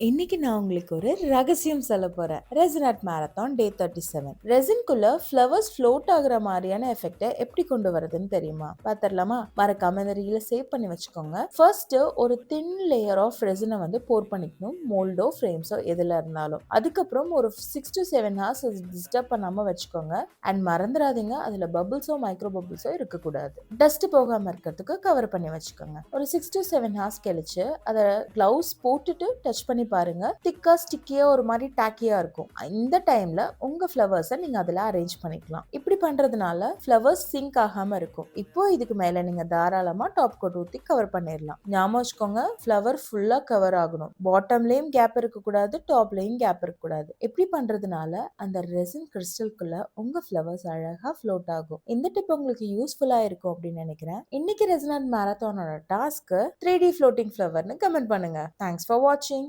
இன்னைக்கு நான் உங்களுக்கு ஒரு ரகசியம் சொல்ல போறேன். ரெசின் மேரத்தான் டே 37. ரெசின்குள்ள ஃப்ளவர்ஸ் ஃப்ளோட் ஆகுற மாதிரியான எஃபெக்ட்டை எப்படி கொண்டு வரதுன்னு தெரியுமா? பாத்திரலாமா? மறக்காம இந்த ரீல சேவ் பண்ணி வச்சுக்கோங்க. ஃபர்ஸ்ட் ஒரு தின் லேயர் ஆஃப் ரெசினை வந்து போர் பண்ணிக்கணும். மோல்டோ ஃப்ரேம்ஸோ எதுல இருந்தாலும். அதுக்கப்புறம் ஒரு 6 to 7 ஹார்ஸ் டிஸ்டர்ப் பண்ணாம வச்சுக்கோங்க. அண்ட் மறந்துடாதீங்க, அதுல பபிள்ஸோ மைக்ரோ பபிள்ஸோ இருக்கக்கூடாது. டஸ்ட் போகாம இருக்கிறதுக்கு கவர் பண்ணி வச்சுக்கோங்க. ஒரு 6 to 7 ஹார்ஸ் கழிச்சு அதை கிளவுஸ் போட்டுட்டு டச் பண்ணி பாருங்க. திக்கா ஸ்டிக்கியா ஒரு மாதிரி டாக்கியா இருக்கும். இந்த டைம்ல உங்க ஃப்ளவர்ஸை நீங்க அதுல அரேஞ்ச் பண்ணிக்கலாம். இப்படி பண்றதுனால ஃப்ளவர்ஸ் சிங்க் ஆகாம இருக்கும். இப்போ இதுக்கு மேல நீங்க தாராளமா டாப் கோட் ஊத்தி கவர் பண்ணிடலாம். ஞாபகம் வச்சுக்கோங்க, ஃப்ளவர் ஃபுல்லா கவர் ஆகணும். பாட்டம்லயும் கேப் இருக்க கூடாது, டாப்லயும் கேப் இருக்க கூடாது. இப்படி பண்றதுனால அந்த ரெசின் கிறிஸ்டலுக்குள்ள உங்க ஃப்ளவர்ஸ் அழகா ஃப்ளோட் ஆகும். இந்த டிப் உங்களுக்கு யூஸ்ஃபுல்லா இருக்கும் அப்படின்னு நினைக்கிறேன். இன்னைக்கு ரெசினன்ட் மேரத்தானோட டாஸ்க் 3D ஃப்ளோட்டிங் ஃப்ளவர்னு கமெண்ட் பண்ணுங்க. தேங்க்ஸ் ஃபார் வாட்சிங்.